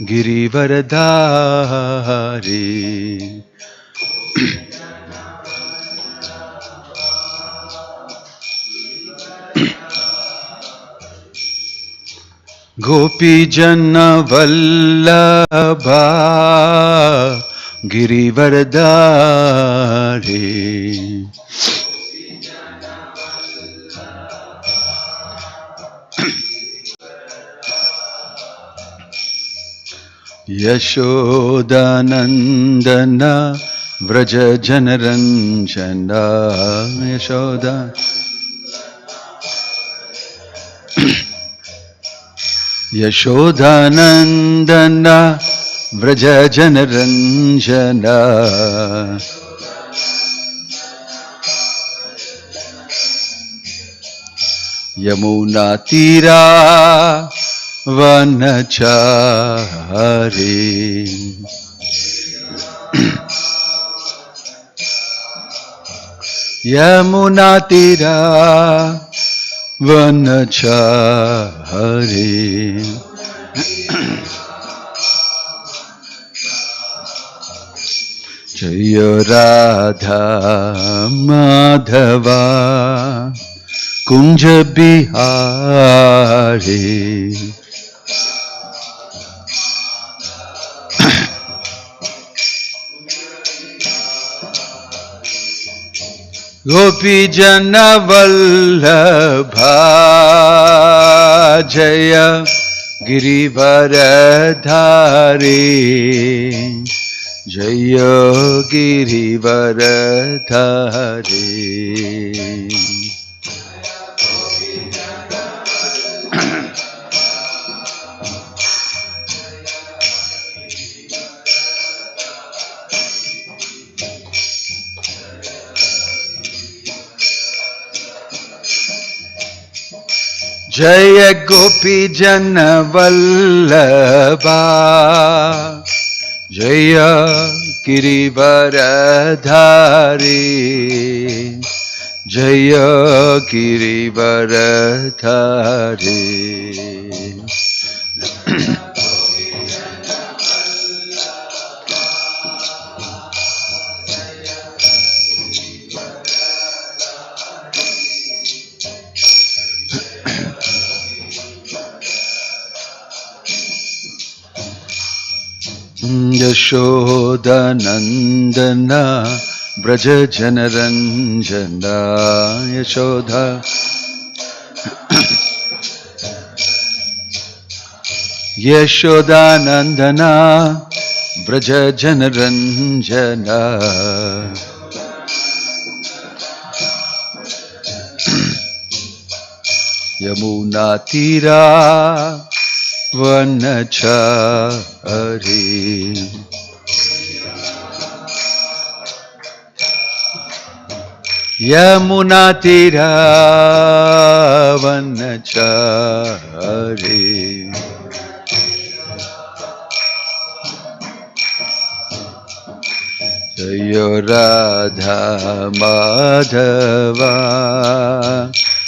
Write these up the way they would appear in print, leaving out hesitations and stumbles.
गिरिवरधारी गोपीजन वल्लभा गिरिवरधारी यशोदानंदन व्रज जनरंजना यशोदा यशोदानंदन व्रज जनरंजना यमुना तीरा वनचारी यमुना तीरा वनचारी जय राधा माधवा कुंज बिहारी गोपी जन वल्लभा जय गिरिवरधारी जय गिरिवरधारी जय गोपी जन वल्लभा जय गिरिवरधारी जय गिरिवरधारी यशोदानंदना व्रज जनरंजना यशोदा यशोदानंदना व्रज जनरंजना यमुना तीरा वनचारी यमुना तीरा वनचारी जय राधा माधवा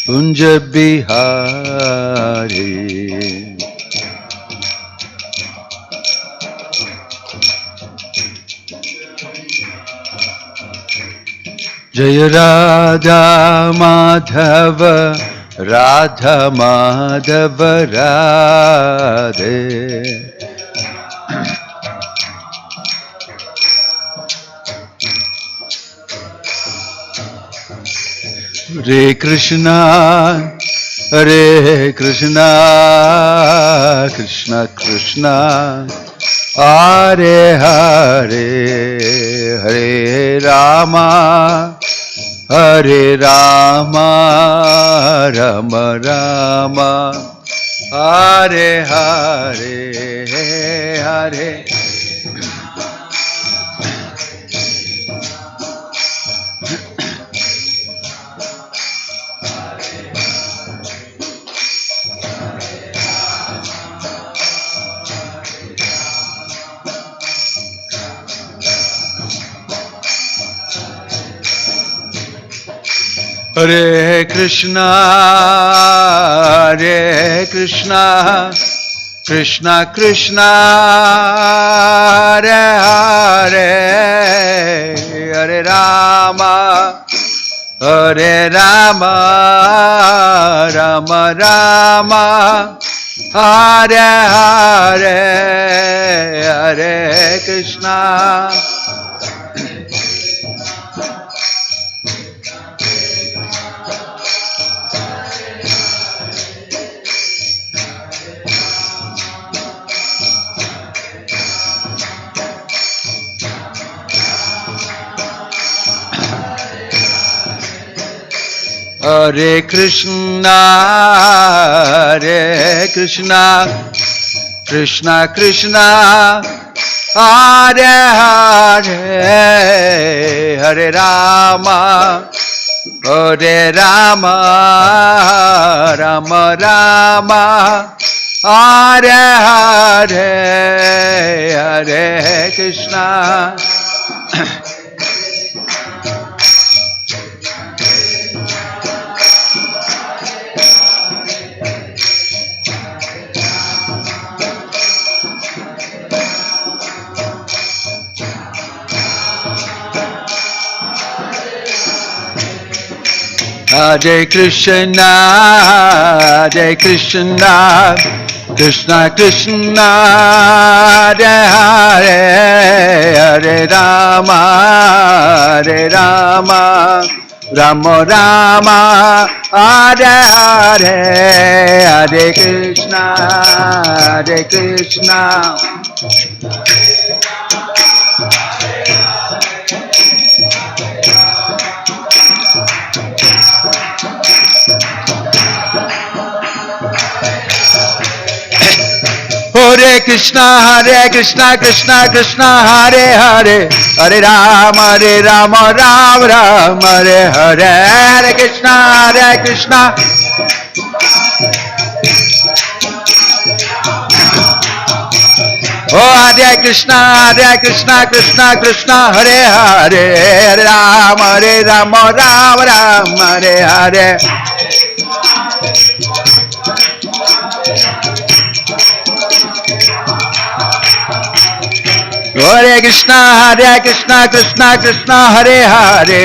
कुंज बिहारी जय राधा माधव राधा माधव राधे हरे Krishna Krishna Krishna Hare Hare Hare Rama Ram Ram Hare Hare Hare Hare Krishna Krishna Krishna Hare Hare Hare Rama Hare Rama Rama Rama Hare Hare Hare Krishna Hare Krishna Krishna Krishna Hare Hare Hare Rama Hare Rama Rama Rama Hare Hare Hare Krishna Hare Krishna Krishna Krishna Hare Hare Hare Rama Rama Rama Hare Hare Hare Krishna Hare Krishna Krishna Krishna Hare Hare Hare Rama Rama Hare Hare Hare Krishna Oh Hare Krishna Krishna Krishna Hare Hare Hare Rama Rama Hare Hare Hare Krishna Krishna Hare Hare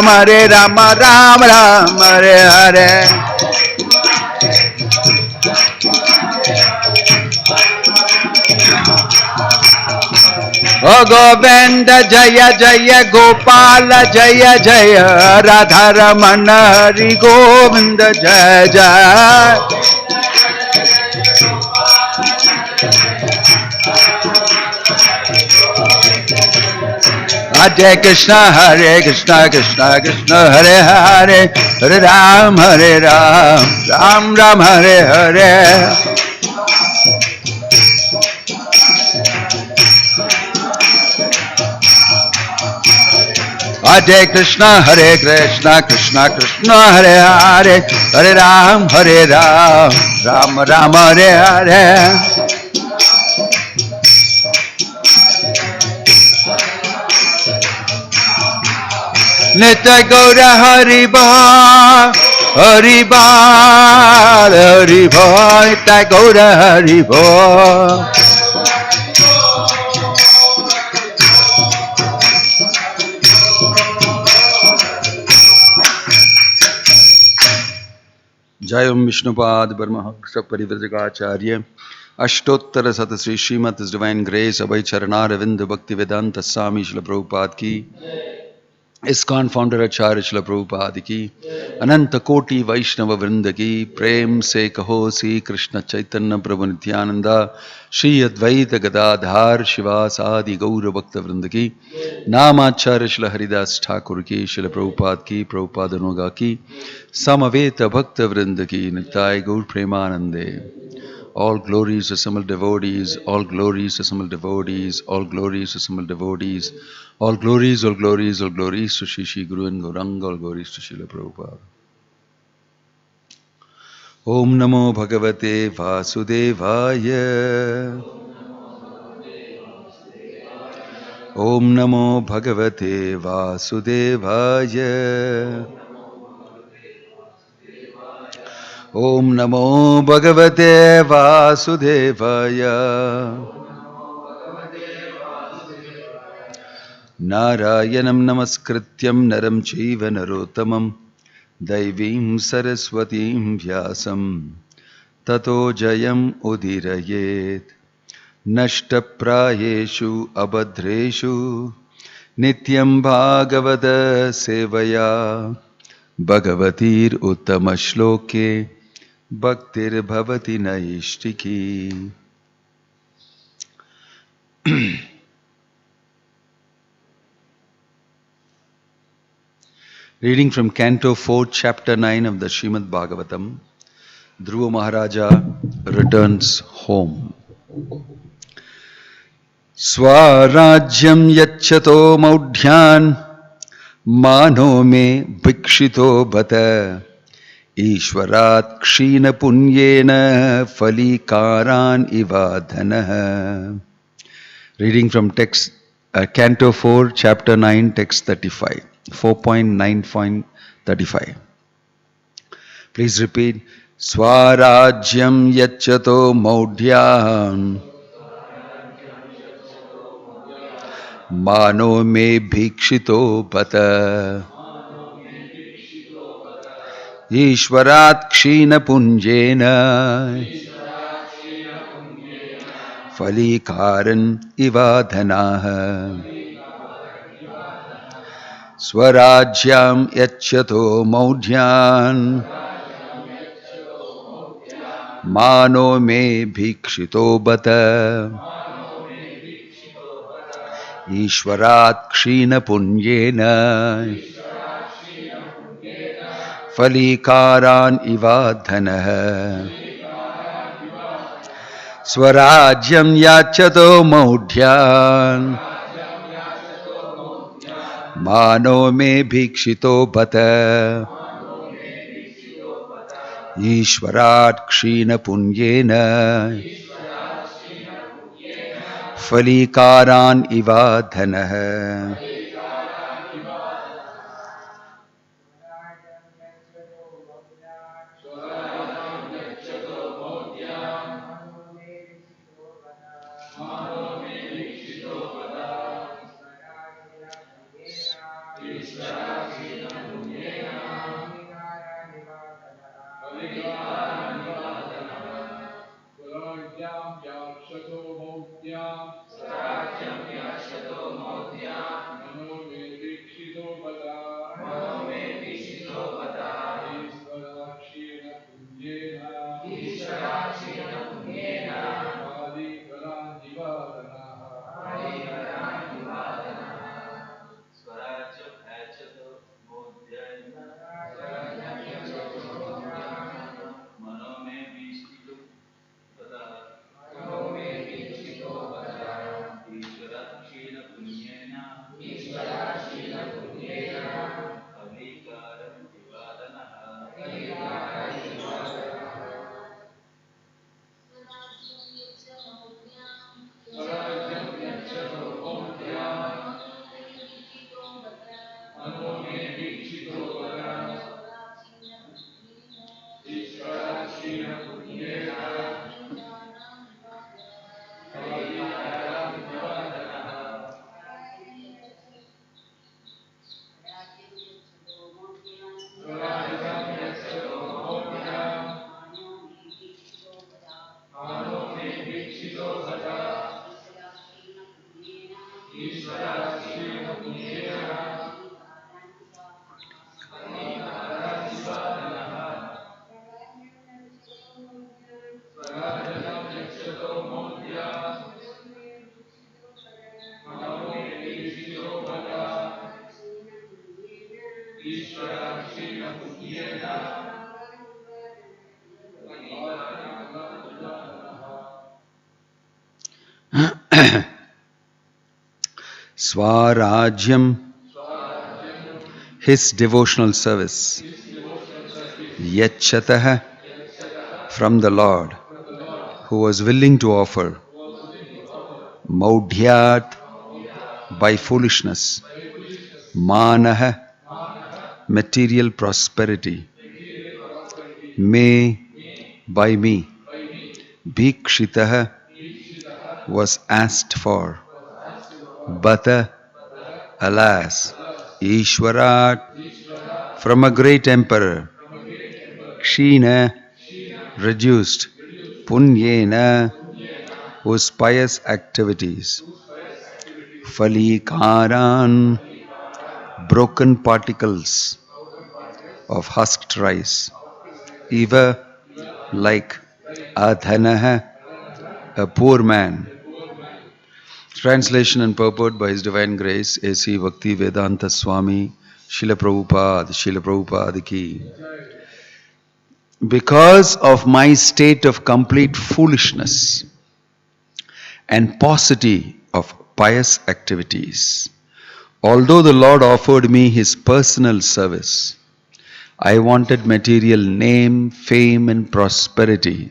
Hare Rama Hare Hare Oh Govinda Jaya Gopala Jaya Radha Ramana Hari Govinda Jaya Hare Krishna Krishna Hare Hare Hare Ram Ram Hare Hare Hare Krishna Krishna Hare Hare Hare Ram Ram Hare Hare Nitya Gaura Hariba Nitya Gaura Hariba Jai Om Vishnupad Brahmahangsa Parivrajagacharya Ashtottara Sat Sri Srimad His Divine Grace Abhay Charana Ravinda Bhakti Vedanta Swami Srila Prabhupada ki ISKCON founder Acharya Srila Prabhupada ki Ananta Koti Vaishnava Vrinda ki Prem se kaho Sri Krishna Chaitanya Prabhu Nityananda Shri Advaita Gadadhar Shivas Adi Gaura Bhakta Vrinda ki Namacharya Srila Haridas Thakur ki Srila Prabhupada ki Prabhupada Noga ki Samaveta Bhakta Vrinda ki Nitai Gaur Premanande. All glories to assembled devotees, all glories to assembled devotees, all glories to assembled devotees, all glories to Shri Shri Guru and Gauranga, all glories to Srila Prabhupada. Om Namo Bhagavate Vasudevaya. Om Namo Bhagavate Vasudevaya. Om Namo Bhagavate Vasudevaya. Narayanam Namaskrityam Naram Chaiva Narottamam Daivim Saraswatim Vyasam Tato Jayam Udirayet Nashtaprayeshu Abhadreshu Nityam Bhagavata Sevaya Bhagavatir Uttama Shloke Bhaktir Bhavati Naishtiki. Reading from Canto 4, Chapter 9 of the Srimad Bhagavatam, Dhruva Maharaja returns home. Swarajyam yacchato maudhyan mano me bhikshito bata Ishwarat kshina punyena falikaran ivadhana. Reading from text Canto 4, Chapter 9, text 35. 4.9.35. Please repeat. Swarajyam yacchato maudhyam mano me bhikshito bata Ishwarat kshina punjena falikaran ivadhanaha. Swarajyam yacchato maudhyan mano me bhikshito bata Ishwarat kshina punyena falikaran ivadhanaha. Swarajyam yacchato maudhyan mano me bhikshito bata Ishwarat kshina punyena falikaran ivadhanaha. Swarajyam, his devotional service. Yachataha, from the Lord, who was willing to offer. Maudhyat, by foolishness. Manaha, material prosperity. Me, by me. Bhikshitah was asked for. But alas, Ishwarat from a great emperor. Kshina reduced. Punyena whose pious activities. Falikaran broken particles of husked rice. Eva like Adhanaha, a poor man. Translation and purport by His Divine Grace, A.C. Bhakti Vedanta Swami, Srila Prabhupada ki. Because of my state of complete foolishness and paucity of pious activities, although the Lord offered me His personal service, I wanted material name, fame and prosperity.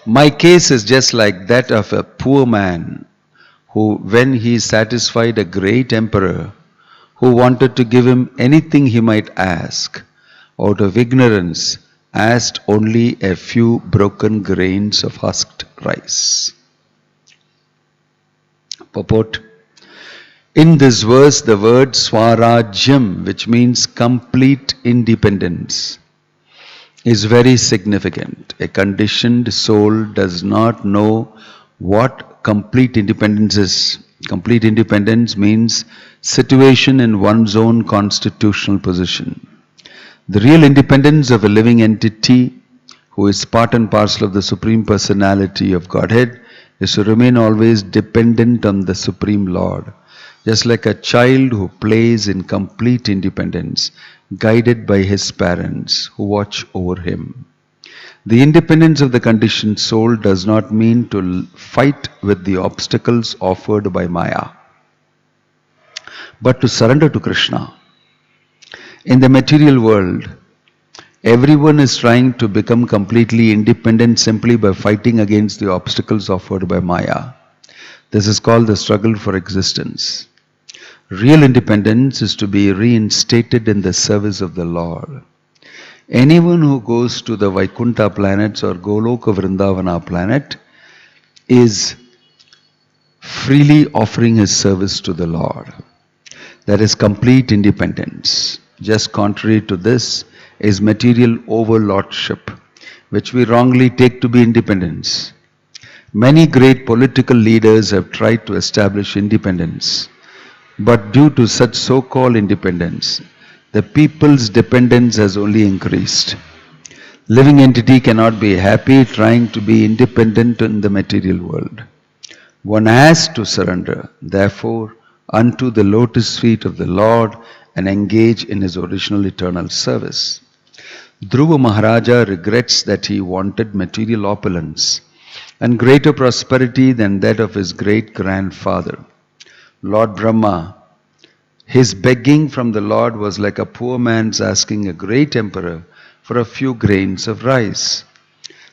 My case is just like that of a poor man who, when he satisfied a great emperor who wanted to give him anything he might ask, out of ignorance asked only a few broken grains of husked rice. Purport. In this verse, the word Swarajyam, which means complete independence, is very significant. A conditioned soul does not know what complete independence is. Complete independence means situation in one's own constitutional position. The real independence of a living entity who is part and parcel of the Supreme Personality of Godhead is to remain always dependent on the Supreme Lord, just like a child who plays in complete independence, guided by his parents who watch over him. The independence of the conditioned soul does not mean to fight with the obstacles offered by Maya, but to surrender to Krishna. In the material world, everyone is trying to become completely independent simply by fighting against the obstacles offered by Maya. This is called the struggle for existence. Real independence is to be reinstated in the service of the Lord. Anyone who goes to the Vaikuntha planets or Goloka Vrindavana planet is freely offering his service to the Lord. That is complete independence. Just contrary to this is material overlordship, which we wrongly take to be independence. Many great political leaders have tried to establish independence, but due to such so-called independence, the people's dependence has only increased. Living entity cannot be happy trying to be independent in the material world. One has to surrender, therefore, unto the lotus feet of the Lord and engage in his original eternal service. Dhruva Maharaja regrets that he wanted material opulence and greater prosperity than that of his great-grandfather, Lord Brahma. His begging from the Lord was like a poor man's asking a great emperor for a few grains of rice.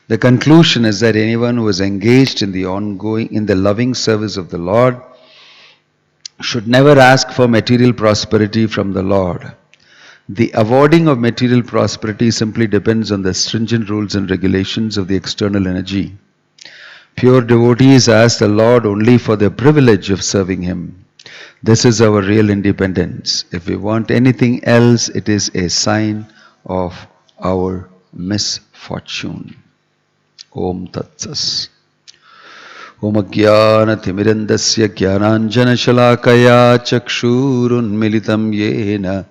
The conclusion is that anyone who is engaged in the loving service of the Lord should never ask for material prosperity from the Lord. The awarding of material prosperity simply depends on the stringent rules and regulations of the external energy. Pure devotees ask the Lord only for the privilege of serving Him. This is our real independence. If we want anything else, it is a sign of our misfortune. Om Tat Sat. Om Ajnana-Timirandasya Jnananjana-Shalakaya Chakshurunmilitam Yena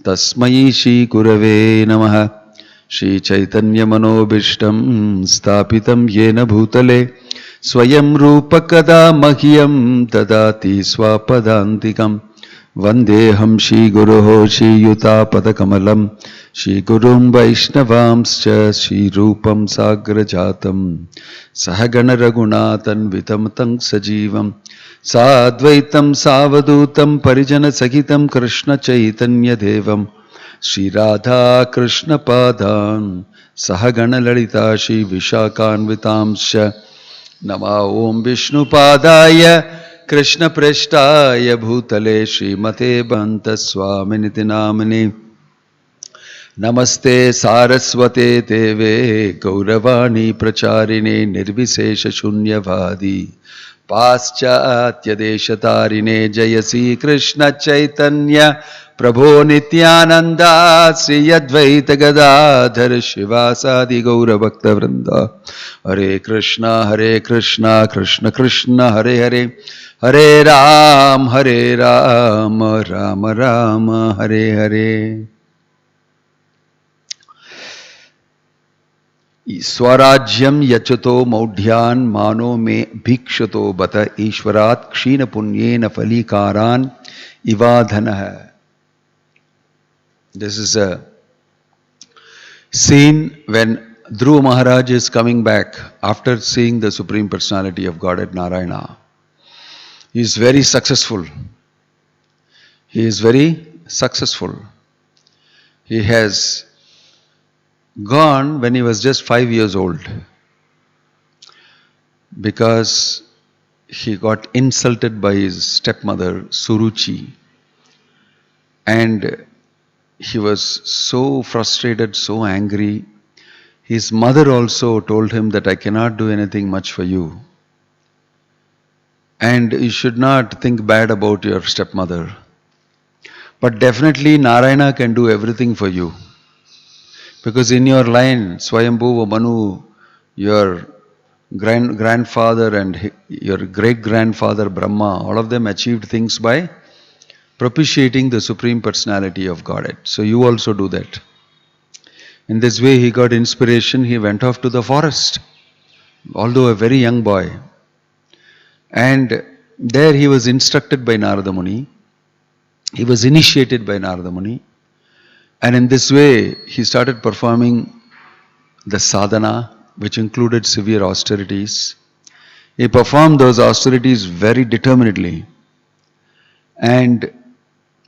Tasmai Shri Gurave Namaha. Shri Chaitanya Manobishtam Stapitam Yena Bhutale Swayam Rupakada Mahyam Dadati Swapadantikam Vandeham Shri Guruho Shri Yuta Padakamalam Shri Gurum Vaishnavamscha Shri Rupam Sagrajatam Sahagana Raghunathan Vitamtang Sajivam Sadvaitam Savadutam Parijana Sagitam Krishna Chaitanya Devam Shri Radha Krishna Padan Sahagana Lalita Shri Vishakan Vitamscha Nama Om Vishnu Padaya Krishna Preshtaya Bhutale Shri Mate Bhanta Swami Niti Namani Namaste Saraswate Deve Gauravani Pracharine Nirvisesha Shunyavadi Paschatya Deshatarine Jayasi Krishna Chaitanya Prabho Nityananda Sri Advaita Gadadhar Shivasadi Gaura Bhakta Vrinda Hare Krishna Krishna Krishna Hare Hare Hare Ram Ram Ram Hare Hare. Swarajyam yachato maudhyan mano me bhikshato bata ishwarat kshina punyena falikaran ivadhanah. This is a scene when Dhruva Maharaja is coming back after seeing the Supreme Personality of Godhead Narayana. He is very successful. He is very successful. He has gone when he was just 5 years old because he got insulted by his stepmother Suruchi, and he was so frustrated, so angry. His mother also told him that I cannot do anything much for you, and you should not think bad about your stepmother, but definitely Narayana can do everything for you. Because in your line, Swayambhuva Manu, your grandfather and your great-grandfather Brahma, all of them achieved things by propitiating the Supreme Personality of Godhead. So you also do that. In this way he got inspiration. He went off to the forest, although a very young boy. And there he was instructed by Narada Muni. He was initiated by Narada Muni. And in this way, he started performing the sadhana, which included severe austerities. He performed those austerities very determinedly. And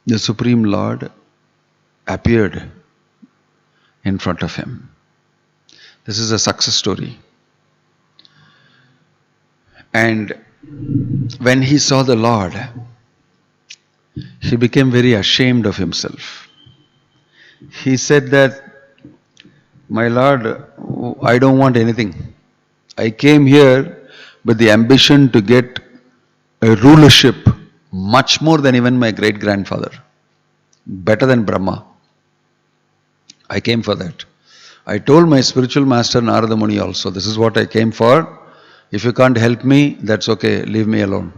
the Supreme Lord appeared in front of him. This is a success story. And when he saw the Lord, he became very ashamed of himself. He said that, my Lord, I don't want anything. I came here with the ambition to get a rulership much more than even my great-grandfather, better than Brahma. I came for that. I told my spiritual master Narada Muni also, this is what I came for. If you can't help me, that's okay, leave me alone.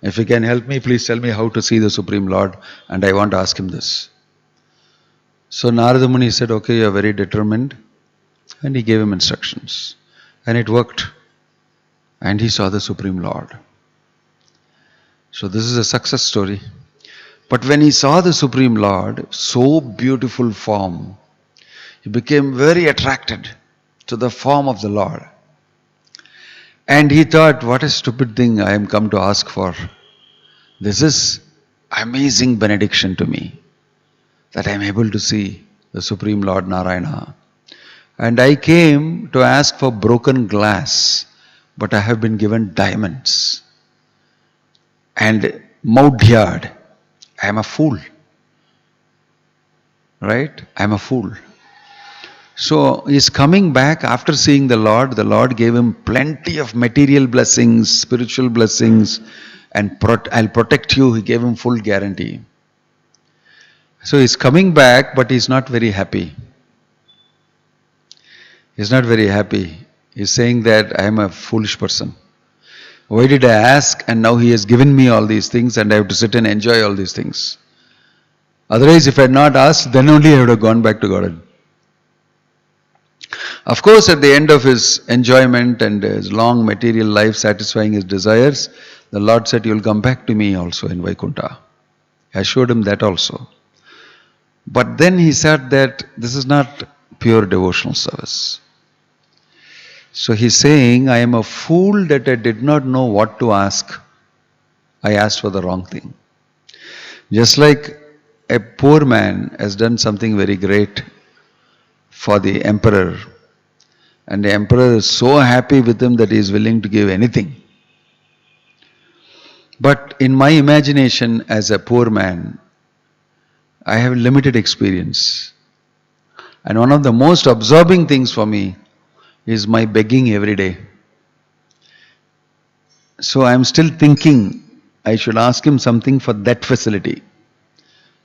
If you can help me, please tell me how to see the Supreme Lord, and I want to ask him this. So Narada Muni said, okay, you are very determined, and he gave him instructions. And it worked. And he saw the Supreme Lord. So this is a success story. But when he saw the Supreme Lord, so beautiful form, he became very attracted to the form of the Lord. And he thought, what a stupid thing I am come to ask for. This is amazing benediction to me, that I am able to see the Supreme Lord Narayana. And I came to ask for broken glass, but I have been given diamonds. And maudhyad, I am a fool. Right? I am a fool. So he is coming back after seeing the Lord gave him plenty of material blessings, spiritual blessings, and I'll protect you, he gave him full guarantee. So he's coming back, but he's not very happy. He's not very happy. He's saying that I am a foolish person. Why did I ask? And now he has given me all these things and I have to sit and enjoy all these things. Otherwise, if I had not asked, then only I would have gone back to Godhead. Of course, at the end of his enjoyment and his long material life satisfying his desires, the Lord said, you will come back to me also in Vaikuntha. I showed him that also. But then he said that this is not pure devotional service. So he's saying, I am a fool that I did not know what to ask. I asked for the wrong thing. Just like a poor man has done something very great for the emperor, and the emperor is so happy with him that he is willing to give anything. But in my imagination as a poor man, I have limited experience. And one of the most absorbing things for me is my begging every day. So I am still thinking I should ask him something for that facility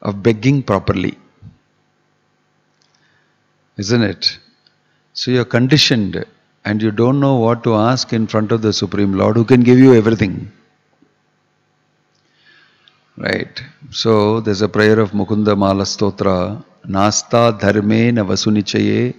of begging properly. Isn't it? So you're conditioned and you don't know what to ask in front of the Supreme Lord who can give you everything. Right. So there's a prayer of Mukunda Mala Stotra. Nasta dharme na vasunichaye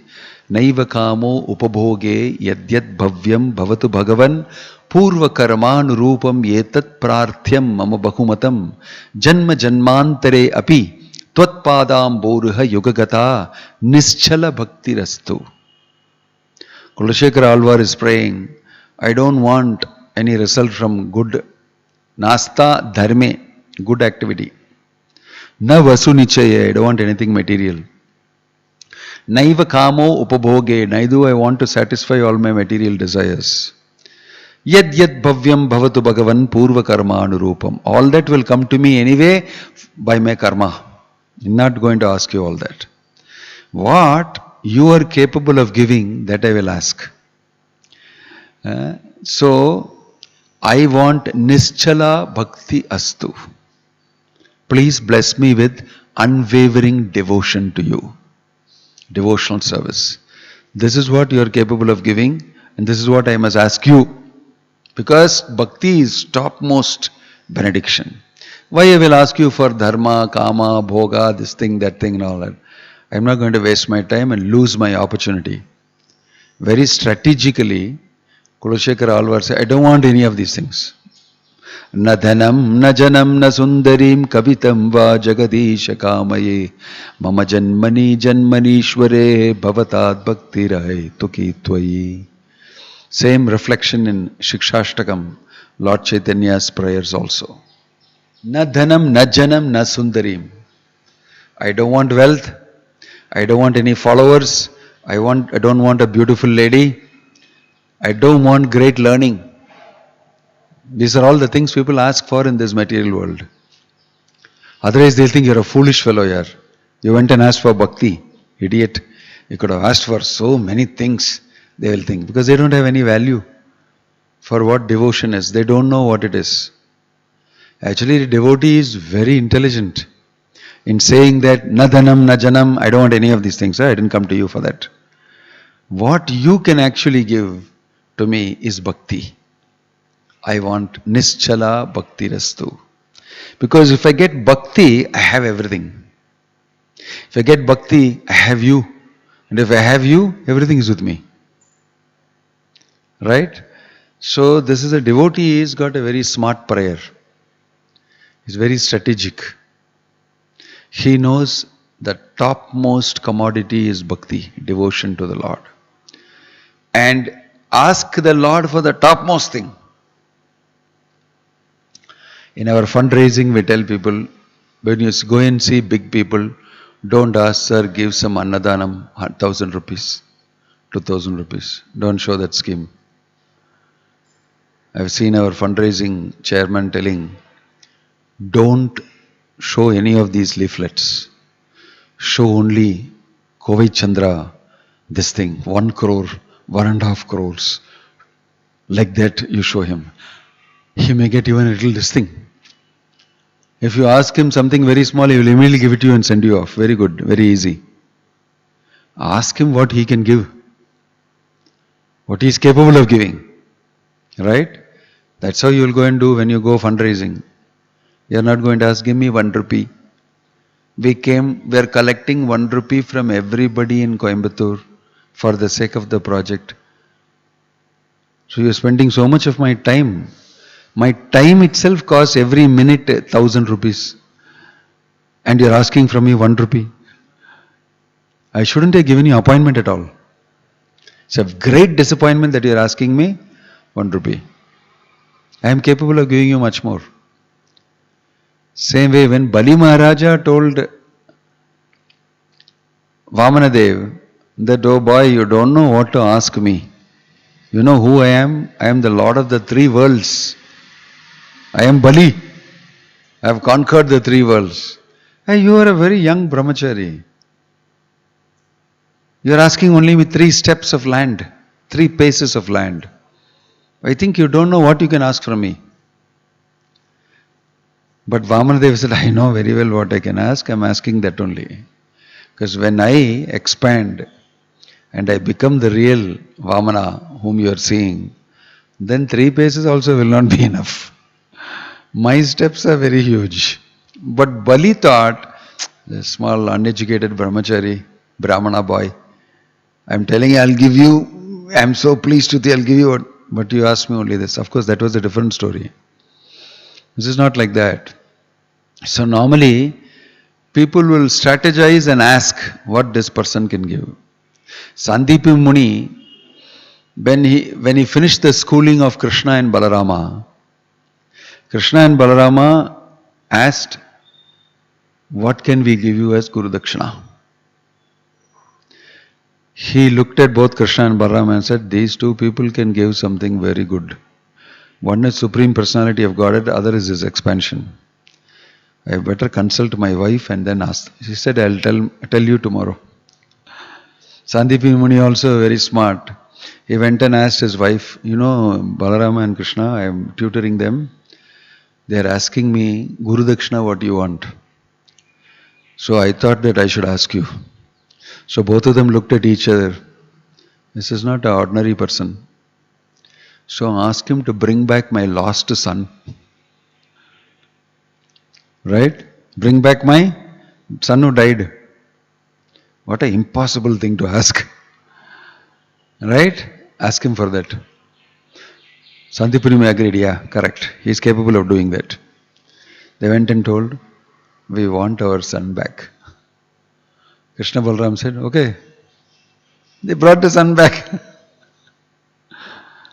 naiva kamo upabhoge yadyat bhavyam bhavatu bhagavan purva karmanurupam yetat prarthyam mama bahumatam janma janmantare api tvatpadam boruha yugagata nischala bhakti rastu. Kulashekara Alvar is praying, I don't want any result from good nasta dharme, good activity. Na vasunichaya, I don't want anything material. Naiva kamo upabhoge, neither I want to satisfy all my material desires. Yad yad bhavyam bhavatu bhagavan purva karma anurupam. All that will come to me anyway by my karma. I'm not going to ask you all that. What you are capable of giving, that I will ask. So, I want nischala bhakti astu. Please bless me with unwavering devotion to you. Devotional service. This is what you are capable of giving, and this is what I must ask you. Because bhakti is topmost benediction. Why I will ask you for dharma, kama, bhoga, this thing, that thing and all that. I am not going to waste my time and lose my opportunity. Very strategically, Kulashekara Alvar said, I don't want any of these things. Na dhanam, na janam, na sundarim, kavitam va jagadisha kamaye, mama janmani janmanishware, bhavatat bhakti rai tuki tvayi. Same reflection in Shikshashtakam, Lord Chaitanya's prayers also. Na dhanam, na janam, na sundarim. I don't want wealth. I don't want any followers. I don't want a beautiful lady. I don't want great learning. These are all the things people ask for in this material world. Otherwise they'll think you're a foolish fellow here. You went and asked for bhakti. Idiot. You could have asked for so many things, they will think. Because they don't have any value for what devotion is. They don't know what it is. Actually, the devotee is very intelligent in saying that na dhanam, na janam, I don't want any of these things. I didn't come to you for that. What you can actually give to me is bhakti. I want nischala bhakti rastu. Because if I get bhakti, I have everything. If I get bhakti, I have you. And if I have you, everything is with me. Right? So this is a devotee, he's got a very smart prayer. He's very strategic. He knows the topmost commodity is bhakti, devotion to the Lord. And ask the Lord for the topmost thing. In our fundraising, we tell people, when you go and see big people, don't ask, sir, give some annadanam, 1,000 rupees, 2,000 rupees. Don't show that scheme. I've seen our fundraising chairman telling, don't show any of these leaflets. Show only Kovai Chandra, this thing, 1 crore, 1.5 crores. Like that you show him. He may get even a little this thing. If you ask him something very small, he will immediately give it to you and send you off. Very good, very easy. Ask him what he can give. What he is capable of giving. Right? That's how you will go and do when you go fundraising. You are not going to ask, give me 1 rupee. We are collecting 1 rupee from everybody in Coimbatore for the sake of the project. So you are spending so much of my time. My time itself costs every minute 1,000 rupees. And you are asking from me 1 rupee. I shouldn't have given you appointment at all. It's a great disappointment that you are asking me 1 rupee. I am capable of giving you much more. Same way when Bali Maharaja told Vamanadev that, oh boy, you don't know what to ask me. You know who I am? I am the Lord of the 3 worlds. I am Bali. I have conquered the 3 worlds. Hey, you are a very young brahmachari. You are asking only me 3 steps of land, 3 paces of land. I think you don't know what you can ask from me. But Vamanadeva said, I know very well what I can ask, I'm asking that only. Because when I expand and I become the real Vamana whom you are seeing, then 3 paces also will not be enough. My steps are very huge. But Bali thought, the small uneducated brahmachari, Brahmana boy, I'm telling you, I'll give you, I'm so pleased with you, I'll give you what, but you asked me only this. Of course, that was a different story. This is not like that. So normally, people will strategize and ask what this person can give. Sandipa Muni, when he finished the schooling of Krishna and Balarama, Krishna and Balarama asked, what can we give you as Guru Dakshina? He looked at both Krishna and Balarama and said, these 2 people can give something very good. One is Supreme Personality of Godhead, the other is his expansion. I better consult my wife and then ask. She said, I'll tell you tomorrow. Sandipa Muni also very smart. He went and asked his wife, you know, Balarama and Krishna, I am tutoring them. They are asking me, Guru Dakshina, what do you want? So I thought that I should ask you. So both of them looked at each other. This is not an ordinary person. So ask him to bring back my lost son. Right? Bring back my son who died. What an impossible thing to ask. Right? Ask him for that. Santipurimi agreed, yeah, correct. He is capable of doing that. They went and told, we want our son back. Krishna Balaram said, okay. They brought the son back.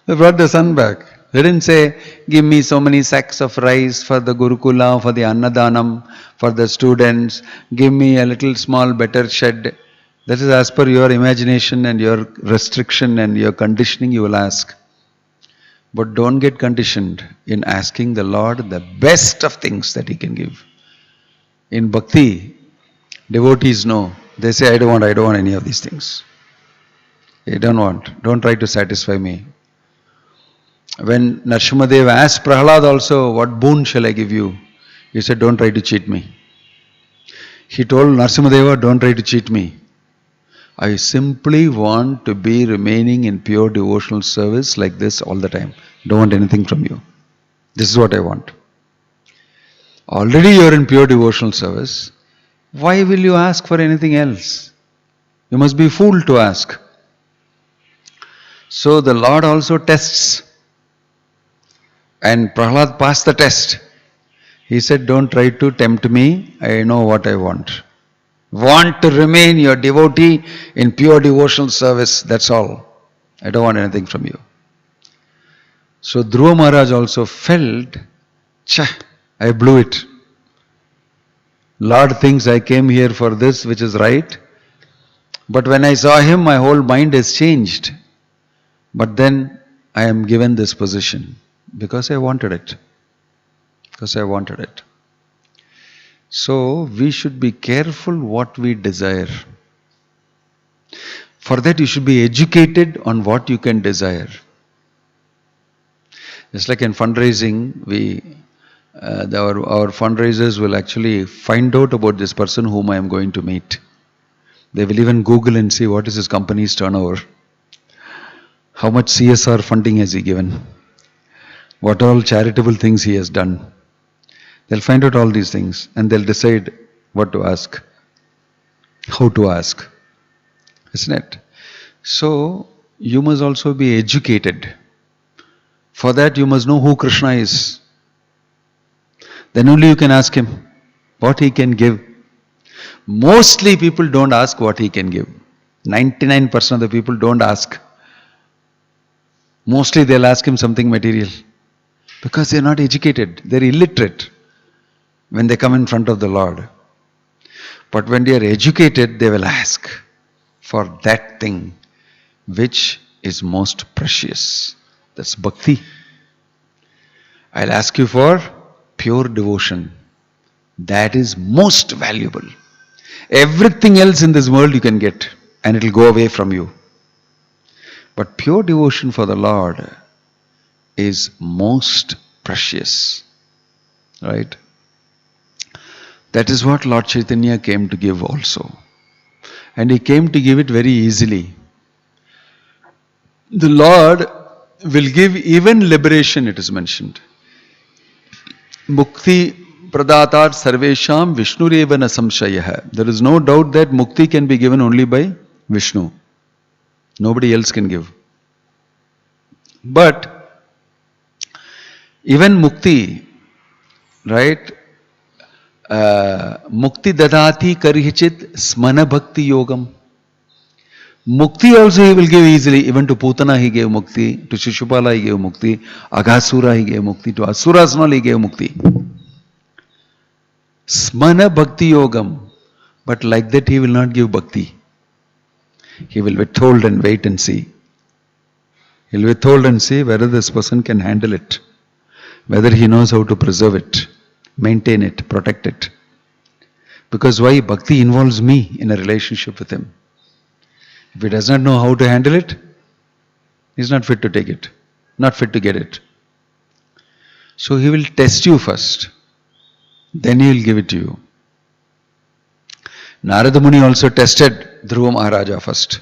They brought the son back. They didn't say, give me so many sacks of rice for the Gurukula, for the Annadanam, for the students. Give me a little small better shed. That is as per your imagination and your restriction and your conditioning you will ask. But don't get conditioned in asking the Lord the best of things that He can give. In Bhakti, devotees know. They say, I don't want any of these things. I don't want. Don't try to satisfy me. When Nrsimhadev asked Prahlad also, what boon shall I give you? He said, don't try to cheat me. He told Nrsimhadeva, don't try to cheat me. I simply want to be remaining in pure devotional service like this all the time. Don't want anything from you. This is what I want. Already you are in pure devotional service. Why will you ask for anything else? You must be a fool to ask. So the Lord also tests. And Prahlad passed the test. He said, don't try to tempt me. I know what I want. Want to remain your devotee in pure devotional service. That's all. I don't want anything from you. So Dhruva Maharaja also felt, I blew it. Lord thinks I came here for this which is right. But when I saw him, my whole mind has changed. But then I am given this position because I wanted it. Because I wanted it. So we should be careful what we desire. For that you should be educated on what you can desire. Just like in fundraising, our fundraisers will actually find out about this person whom I am going to meet. They will even Google and see what is his company's turnover. How much CSR funding has he given? What all charitable things he has done. They'll find out all these things and they'll decide what to ask. How to ask. Isn't it? So, you must also be educated. For that you must know who Krishna is. Then only you can ask him what he can give. Mostly people don't ask what he can give. 99% of the people don't ask. Mostly they'll ask him something material. Because they're not educated. They're illiterate when they come in front of the Lord. But when they are educated, they will ask for that thing which is most precious. That's Bhakti. I'll ask you for pure devotion. That is most valuable. Everything else in this world you can get. and it will go away from you. But pure devotion for the Lord is most precious. Right? That is what Lord Chaitanya came to give also. And he came to give it very easily. The Lord will give even liberation, it is mentioned. Mukti pradatar sarvesham Vishnureva na samshayah. There is no doubt that mukti can be given only by Vishnu. Nobody else can give. But even mukti, right? Mukti dadati karichit smana bhakti yogam. Mukti also he will give easily. Even to Putana he gave mukti, to Shishupala he gave mukti, Aghasura he gave mukti, to Asuras all he gave mukti. Smana bhakti yogam. But like that he will not give bhakti. He will withhold and wait and see. He will withhold and see whether this person can handle it. Whether he knows how to preserve it, maintain it, protect it. Because why? Bhakti involves me in a relationship with him. If he does not know how to handle it, he is not fit to take it, not fit to get it. So he will test you first, then he will give it to you. Narada Muni also tested Dhruva Maharaja first.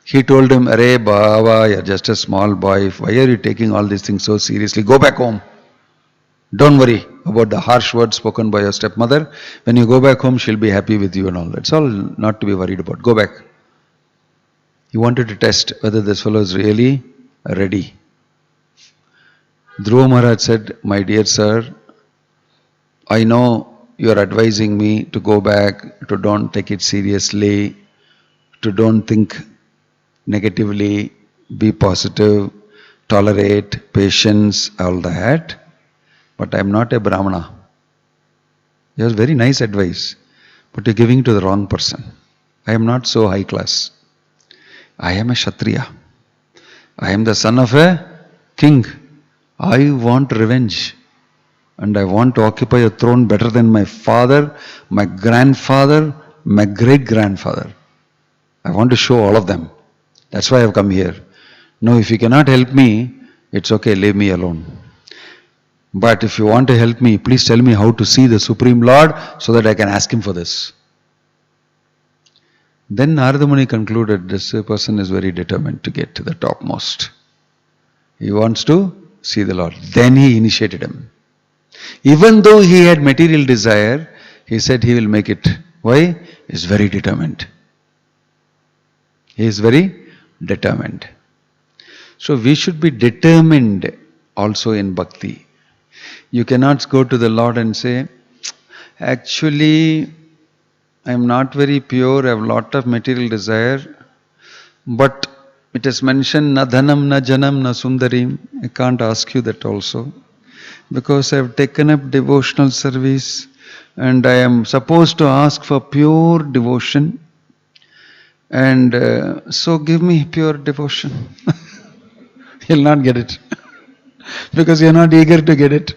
He told him, Hare Baba, you're just a small boy, why are you taking all these things so seriously? Go back home. Don't worry about the harsh words spoken by your stepmother. When you go back home, she'll be happy with you and all. That's all not to be worried about. Go back. He wanted to test whether this fellow is really ready. Dhruva Maharaj said, my dear sir, I know you are advising me to go back, to don't take it seriously, to don't think negatively, be positive, tolerate, patience, all that. But I am not a Brahmana. It was very nice advice, but you're giving to the wrong person. I am not so high class. I am a Kshatriya. I am the son of a king. I want revenge. And I want to occupy a throne better than my father, my grandfather, my great-grandfather. I want to show all of them. That's why I have come here. No, if you cannot help me, it's okay, leave me alone. But if you want to help me, please tell me how to see the Supreme Lord so that I can ask him for this. Then Narada Muni concluded this person is very determined to get to the topmost. He wants to see the Lord. Then he initiated him. Even though he had material desire, he said he will make it. Why? He is very determined. He is very determined. So we should be determined also in bhakti. You cannot go to the Lord and say, actually, I am not very pure, I have a lot of material desire, but it is mentioned, na dhanam, na janam, na sundarim. I can't ask you that also. Because I have taken up devotional service and I am supposed to ask for pure devotion. And so give me pure devotion. You'll not get it. Because you're not eager to get it.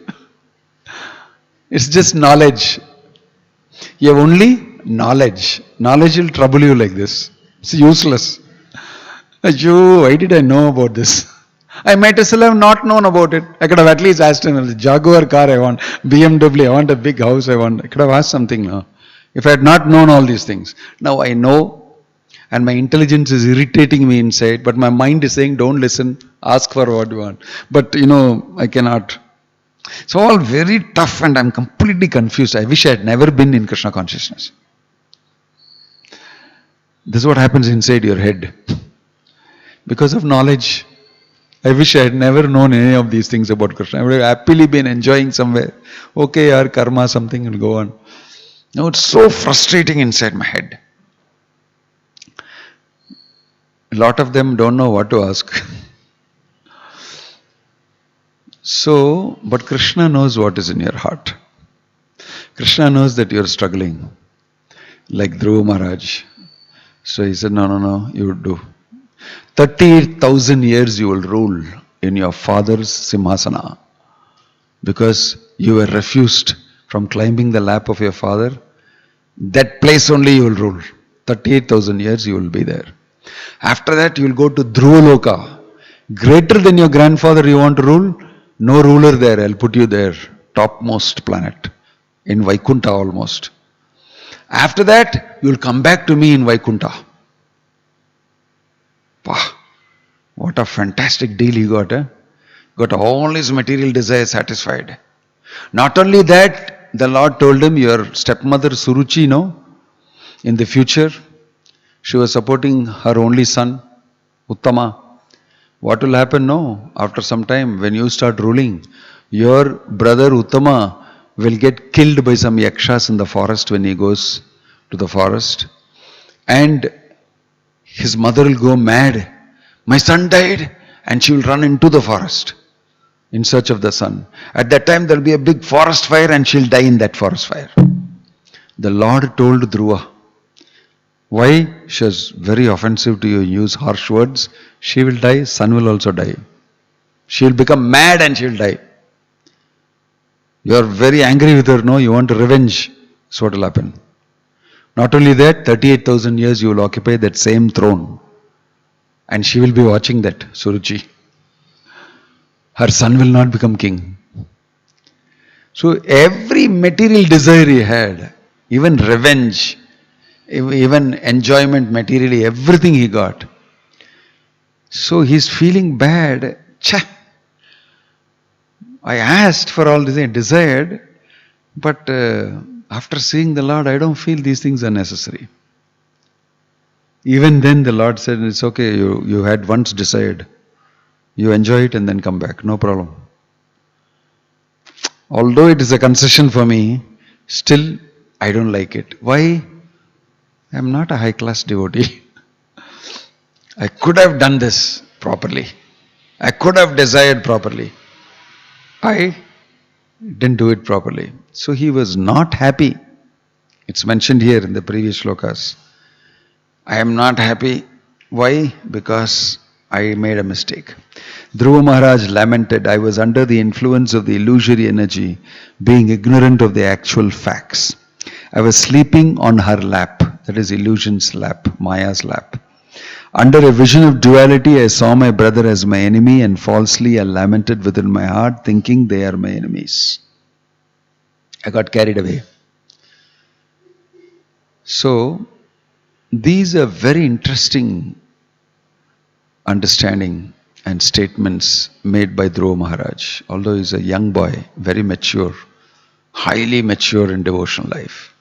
It's just knowledge. You have only knowledge. Knowledge will trouble you like this. It's useless. Why did I know about this? I might as well have not known about it. I could have at least asked him, Jaguar car I want, BMW, I want a big house I want. I could have asked something now. If I had not known all these things. Now I know, and my intelligence is irritating me inside, but my mind is saying, don't listen, ask for what you want. But I cannot. It's all very tough and I'm completely confused. I wish I had never been in Krishna consciousness. This is what happens inside your head. Because of knowledge. I wish I had never known any of these things about Krishna. I would have happily been enjoying somewhere. Okay, our karma, something will go on. Now it's so frustrating inside my head. A lot of them don't know what to ask. So, but Krishna knows what is in your heart. Krishna knows that you are struggling. Like Dhruva Maharaj. So he said, no, you do. 30,000 years you will rule in your father's simhasana. Because you were refused from climbing the lap of your father. That place only you will rule. 38,000 years you will be there. After that you will go to Dhruva Loka. Greater than your grandfather you want to rule? No ruler there, I'll put you there. Topmost planet. In Vaikuntha almost. After that, you will come back to me in Vaikuntha. Wow, what a fantastic deal he got. Got all his material desires satisfied. Not only that, the Lord told him, your stepmother Suruchi, in the future, she was supporting her only son, Uttama. What will happen, after some time, when you start ruling, your brother Uttama will get killed by some yakshas in the forest when he goes to the forest. And his mother will go mad. My son died, and she will run into the forest in search of the son. At that time there will be a big forest fire and she will die in that forest fire. The Lord told Dhruva, why? She is very offensive to you, use harsh words. She will die, son will also die. She will become mad and she will die. You are very angry with her, you want revenge. That's what will happen. Not only that, 38,000 years you will occupy that same throne. And she will be watching that, Suruchi. Her son will not become king. So every material desire he had, even revenge, even enjoyment materially, everything he got. So he's feeling bad. I asked for all this, I desired, but after seeing the Lord, I don't feel these things are necessary. Even then the Lord said, it's okay, you had once desired. You enjoy it and then come back, no problem. Although it is a concession for me, still I don't like it. Why? I am not a high-class devotee. I could have done this properly. I could have desired properly. I didn't do it properly. So he was not happy. It's mentioned here in the previous shlokas. I am not happy. Why? Because I made a mistake. Dhruva Maharaj lamented, I was under the influence of the illusory energy, being ignorant of the actual facts. I was sleeping on her lap, that is illusion's lap, Maya's lap. Under a vision of duality, I saw my brother as my enemy, and falsely I lamented within my heart, thinking they are my enemies. I got carried away. So, these are very interesting understanding and statements made by Dhruva Maharaj. Although he is a young boy, very mature, highly mature in devotional life.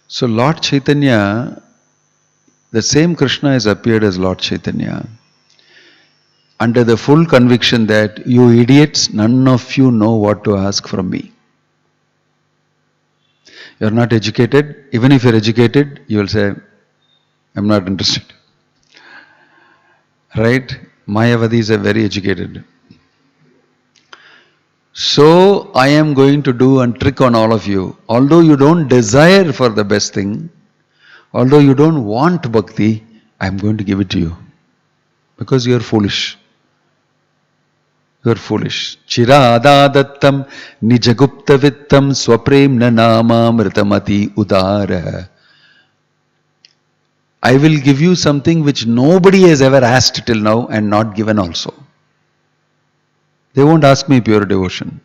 So Lord Chaitanya, the same Krishna has appeared as Lord Chaitanya, under the full conviction that you idiots, none of you know what to ask from me. You are not educated. Even if you are educated, you will say, I am not interested. Right? Mayavadis are very educated. So I am going to do a trick on all of you. Although you don't desire for the best thing, although you don't want bhakti, I am going to give it to you. Because you are foolish. You are foolish. Chirada dattam nijagupta vittam swapremna namamritamati udara. I will give you something which nobody has ever asked till now and not given also. They won't ask me pure devotion.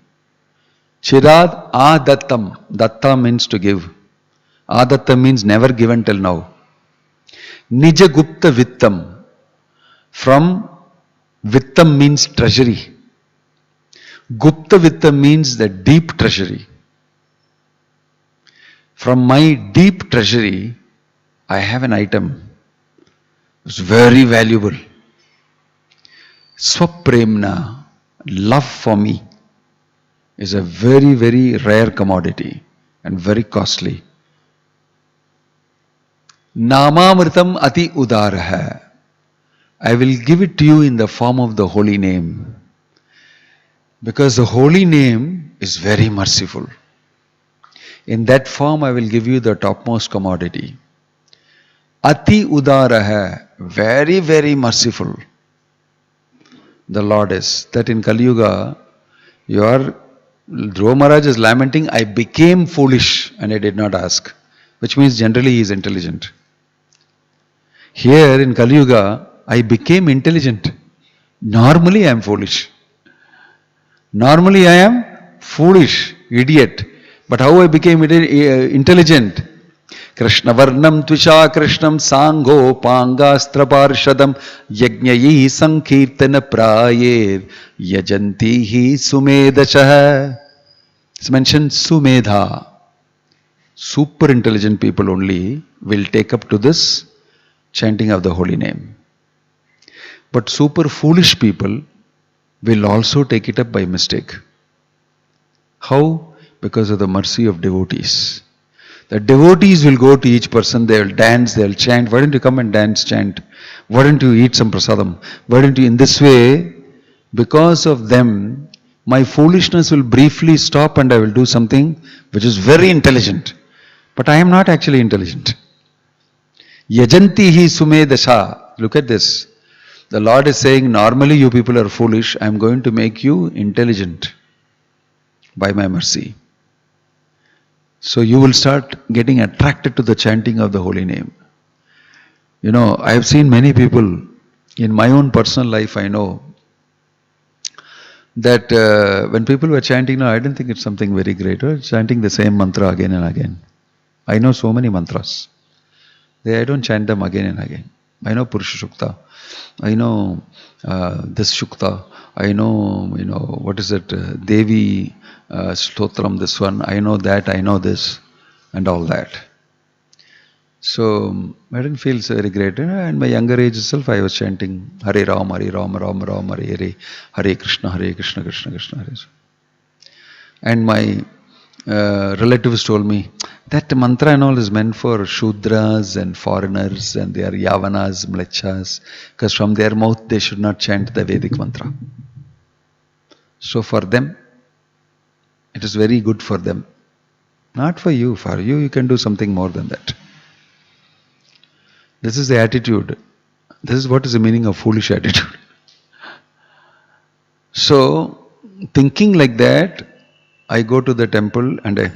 Chirad adattam. Datta means to give. Adatta means never given till now. Nija gupta vittam. From vittam means treasury. Gupta vittam means the deep treasury. From my deep treasury, I have an item. It's very valuable. Swapremna, love for me, is a very, very rare commodity and very costly. Namamritam ati udaraha. I will give it to you in the form of the holy name. Because the holy name is very merciful. In that form I will give you the topmost commodity. Ati udaraha, very, very merciful. The Lord is. That in Kali Yuga, Dhruva Maharaj is lamenting, I became foolish and I did not ask. Which means generally he is intelligent. Here in Kali Yuga, I became intelligent. Normally I am foolish. Normally I am foolish, idiot. But how I became intelligent? Krishna Varnam Tvisha Krishnam Sango Pangastra Parshadam Yajnayi Sankirtana Prayer Yajantihi Sumedashaha. It's mentioned Sumedha. Super intelligent people only will take up to this chanting of the holy name. But super foolish people will also take it up by mistake. How? Because of the mercy of devotees. The devotees will go to each person, they will dance, they will chant. Why don't you come and dance, chant? Why don't you eat some prasadam? Why don't you, in this way, because of them, my foolishness will briefly stop and I will do something which is very intelligent. But I am not actually intelligent. Yajantihi sumedasha. Look at this. The Lord is saying, normally you people are foolish. I am going to make you intelligent by my mercy. So you will start getting attracted to the chanting of the holy name. You know, I have seen many people, in my own personal life I know, that when people were chanting, no, I didn't think it's something very great. Chanting the same mantra again and again. I know so many mantras. I don't chant them again and again. I know Purusha Shukta. I know this Shukta. I know, what is it? Devi Stotram, this one. I know that, I know this, and all that. So I didn't feel so very great. In my younger age itself, I was chanting Hare Ram, Hare Ram, Ram Ram, Hare Hare, Hare Krishna, Krishna Krishna, Hare. And my relatives told me that mantra and all is meant for Shudras and foreigners, and they are Yavanas, Mlechas, because from their mouth they should not chant the Vedic mantra. So for them, it is very good for them. Not for you. For you, you can do something more than that. This is the attitude. This is what is the meaning of foolish attitude. So, thinking like that, I go to the temple and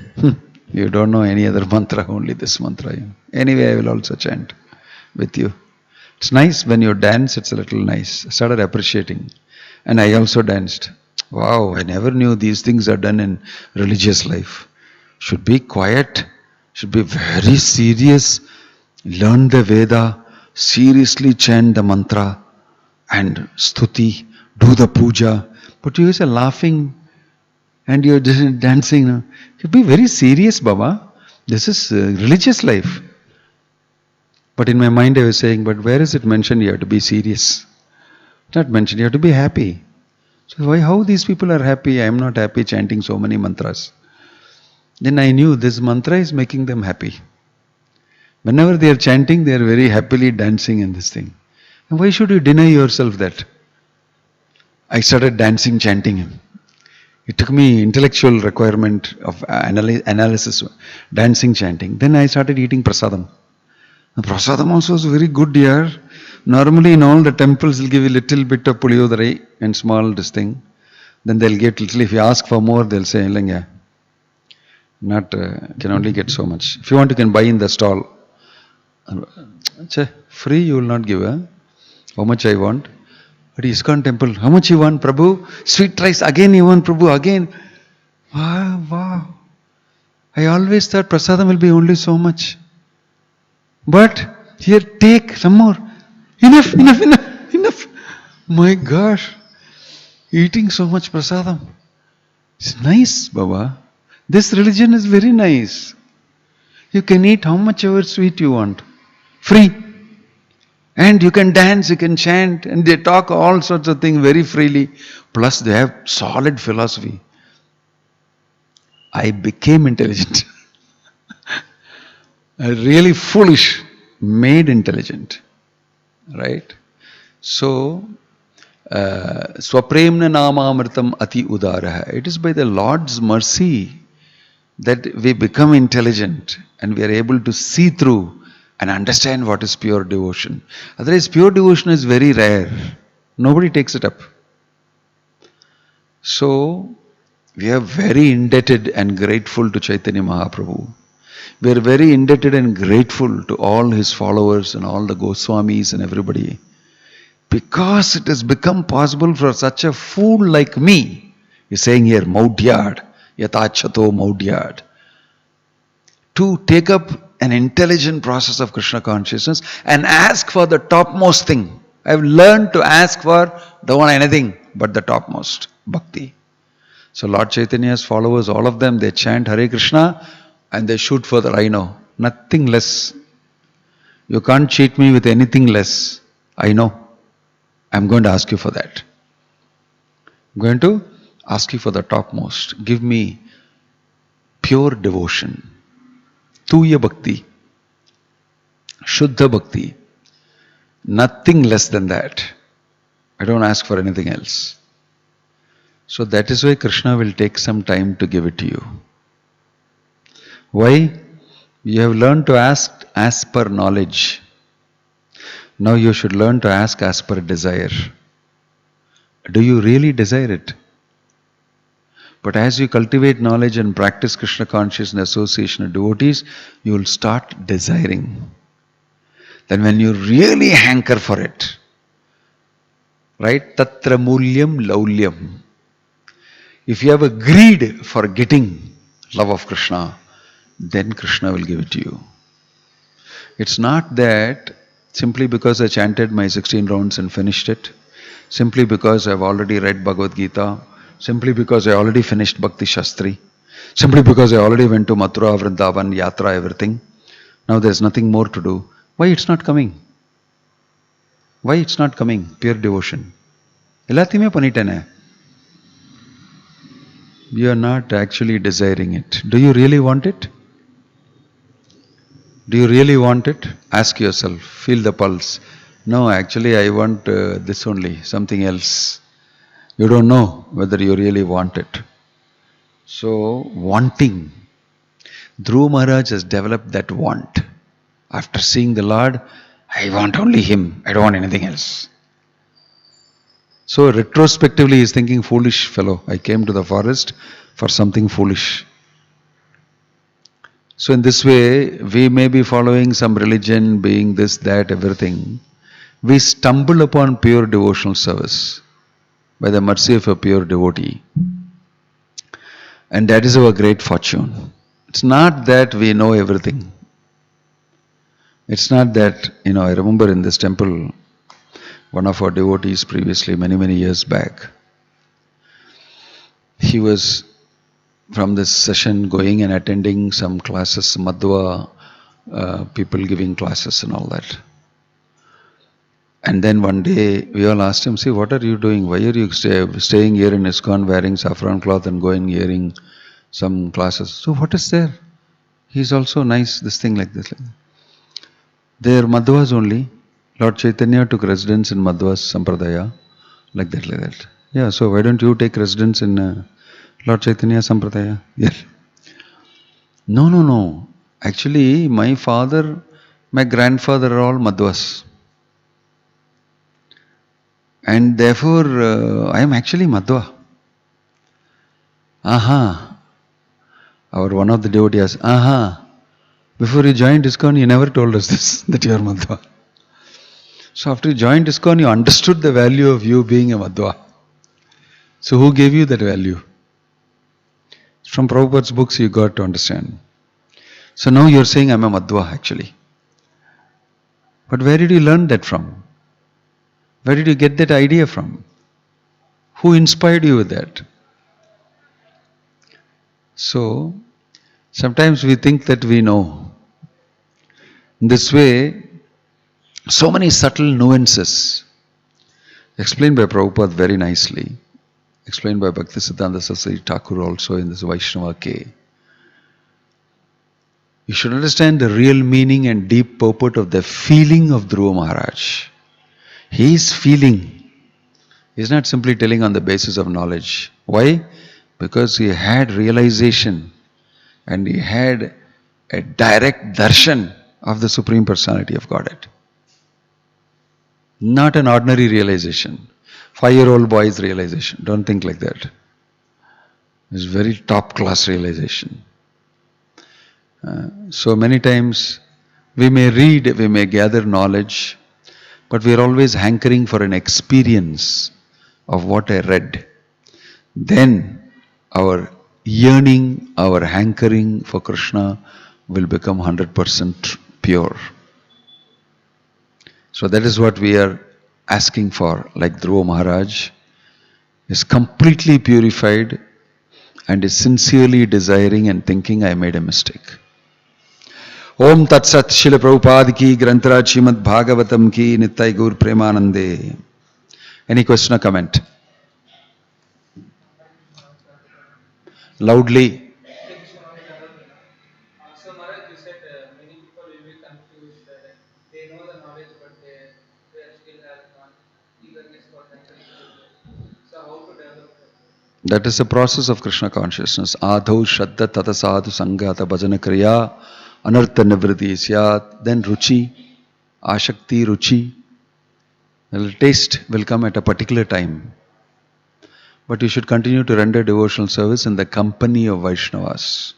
you don't know any other mantra, only this mantra. Anyway, I will also chant with you. It's nice when you dance, it's a little nice. I started appreciating. And I also danced. Wow, I never knew these things are done in religious life. Should be quiet, should be very serious, learn the Veda, seriously chant the mantra and stuti, do the puja. But you are laughing and you're just dancing. You be very serious, Baba. This is religious life. But in my mind I was saying, but where is it mentioned you have to be serious? Not mentioned, you have to be happy. So how these people are happy? I am not happy chanting so many mantras. Then I knew this mantra is making them happy. Whenever they are chanting, they are very happily dancing in this thing. And why should you deny yourself that? I started dancing, chanting. It took me intellectual requirement of analysis, dancing, chanting. Then I started eating prasadam. The prasadam also was very good here. Normally in all the temples they'll give you a little bit of puliyodare and small this thing. Then they'll get little, if you ask for more, they'll say, not, can only get so much. If you want, you can buy in the stall. Free you will not give, How much I want? At ISKCON temple, how much you want, Prabhu? Sweet rice, again you want, Prabhu, again. Wow. I always thought prasadam will be only so much. But here, take some more. Enough. My gosh. Eating so much prasadam. It's nice, Baba. This religion is very nice. You can eat how much ever sweet you want. Free. And you can dance, you can chant, and they talk all sorts of things very freely. Plus they have solid philosophy. I became intelligent. Really foolish, made intelligent. Right? So, Swapremna Namamritam Ati Udaraha. It is by the Lord's mercy that we become intelligent and we are able to see through and understand what is pure devotion. Otherwise, pure devotion is very rare. Nobody takes it up. So, we are very indebted and grateful to Chaitanya Mahaprabhu. We are very indebted and grateful to all his followers and all the Goswamis and everybody. Because it has become possible for such a fool like me, he's saying here, Maudyad, Yatachato Maudyad, to take up an intelligent process of Krishna consciousness and ask for the topmost thing. I've learned to ask for, don't want anything but the topmost, Bhakti. So Lord Chaitanya's followers, all of them, they chant Hare Krishna and they shoot for the rhino. Nothing less. You can't cheat me with anything less. I know. I'm going to ask you for that. I'm going to ask you for the topmost. Give me pure devotion. Tuya Bhakti. Shuddha Bhakti. Nothing less than that. I don't ask for anything else. So that is why Krishna will take some time to give it to you. Why? You have learned to ask as per knowledge. Now you should learn to ask as per desire. Do you really desire it? But as you cultivate knowledge and practice Krishna consciousness association of devotees, you will start desiring. Then when you really hanker for it, right? Tatra mulyam laulyam. If you have a greed for getting love of Krishna, then Krishna will give it to you. It's not that simply because I chanted my 16 rounds and finished it, simply because I've already read Bhagavad Gita, simply because I already finished Bhakti Shastri, simply because I already went to Mathura, Vrindavan, Yatra, everything. Now there's nothing more to do. Why it's not coming? Why it's not coming? Pure devotion. Ellathiyume pannitene. You are not actually desiring it. Do you really want it? Do you really want it? Ask yourself. Feel the pulse. No, actually I want this only, something else. You don't know whether you really want it. So, wanting. Dhruva Maharaja has developed that want. After seeing the Lord, I want only Him. I don't want anything else. So retrospectively he is thinking, foolish fellow, I came to the forest for something foolish. So in this way, we may be following some religion, being this, that, everything. We stumble upon pure devotional service by the mercy of a pure devotee. And that is our great fortune. It's not that we know everything. It's not that, I remember in this temple, one of our devotees previously, many years back, he was from this session going and attending some classes, Madhva, people giving classes and all that. And then one day we all asked him, see, what are you doing? Why are you staying here in ISKCON wearing saffron cloth and going hearing some classes? So what is there? He's also nice, this thing like this. They are Madhvas only. Lord Chaitanya took residence in Madhva's Sampradaya, like that. Yeah, so why don't you take residence in Lord Chaitanya Sampradaya? Yeah. No. Actually, my father, my grandfather are all Madhvas. And therefore, I am actually Madhva. One of the devotees, before you joined ISKCON, you never told us this, that you are Madhva. So after you joined ISKCON, you understood the value of you being a Madhva. So who gave you that value? From Prabhupada's books you got to understand. So now you're saying I'm a Madhva actually. But where did you learn that from? Where did you get that idea from? Who inspired you with that? So, sometimes we think that we know. In this way, so many subtle nuances explained by Prabhupada very nicely, explained by Bhaktisiddhanta Saraswati Thakur also in this Vaishnava K. You should understand the real meaning and deep purport of the feeling of Dhruva Maharaj. He is feeling. He is not simply telling on the basis of knowledge. Why? Because he had realization and he had a direct darshan of the Supreme Personality of Godhead. Not an ordinary realization. 5-year-old boy's realization. Don't think like that. It's very top class realization. So many times we may read, we may gather knowledge, but we are always hankering for an experience of what I read. Then our yearning, our hankering for Krishna will become 100% pure. So that is what we are asking for, like Dhruva Maharaj is completely purified and is sincerely desiring and thinking, I made a mistake. Om Tat Sat Srila Prabhupada ki, Grantaraj Srimad Bhagavatam ki, Nittai Gaur Premanande. Any question or comment? Loudly. So Maharaj, you said many people will be confused. They know the knowledge, but they still have not eagerness for hankering to know. So how to develop that? That is the process of Krishna consciousness. Adho Shraddha Tata Sadhu Sangata Bhajana Kriya Anartha Nivriti Syat. Then Ruchi, Ashakti, Ruchi. The taste will come at a particular time. But you should continue to render devotional service in the company of Vaishnavas.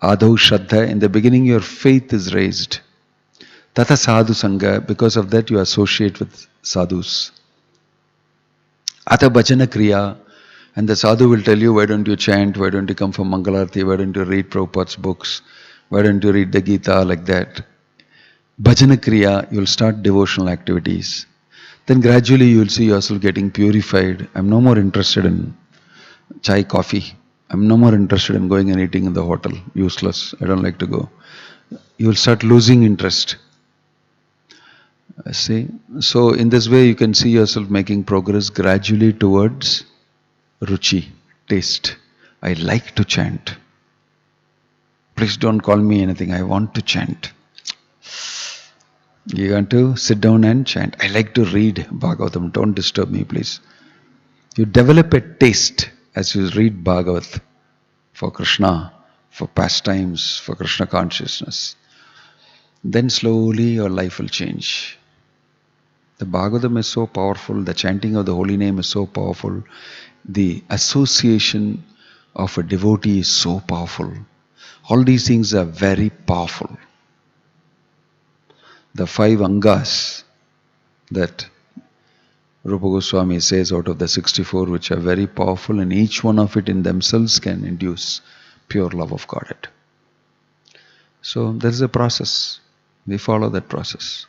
Adho Shraddha, in the beginning your faith is raised. Tata Sadhu Sangha, because of that you associate with sadhus. Ata Bhajana Kriya, and the sadhu will tell you, why don't you chant, why don't you come for Mangalarti, why don't you read Prabhupada's books, why don't you read the Gita, like that. Bhajana Kriya, you'll start devotional activities. Then gradually you will see yourself getting purified. I'm no more interested in chai, coffee. I'm no more interested in going and eating in the hotel. Useless. I don't like to go. You will start losing interest. See? So in this way you can see yourself making progress gradually towards ruchi, taste. I like to chant. Please don't call me anything. I want to chant. You want to sit down and chant. I like to read Bhagavatam. Don't disturb me, please. You develop a taste as you read Bhagavat for Krishna, for pastimes, for Krishna consciousness. Then slowly your life will change. The Bhagavatam is so powerful, the chanting of the holy name is so powerful, the association of a devotee is so powerful. All these things are very powerful. The 5 angas that Rupa Goswami says out of the 64, which are very powerful, and each one of it in themselves can induce pure love of Godhead. So there is a process. We follow that process.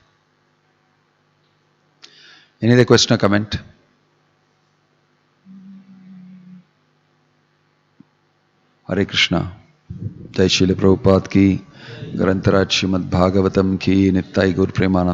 Any other question or comment? Hare Krishna. Jai Srila Prabhupada ki, Grantaraj Srimad Bhagavatam ki, Nittai Gaur Premanand.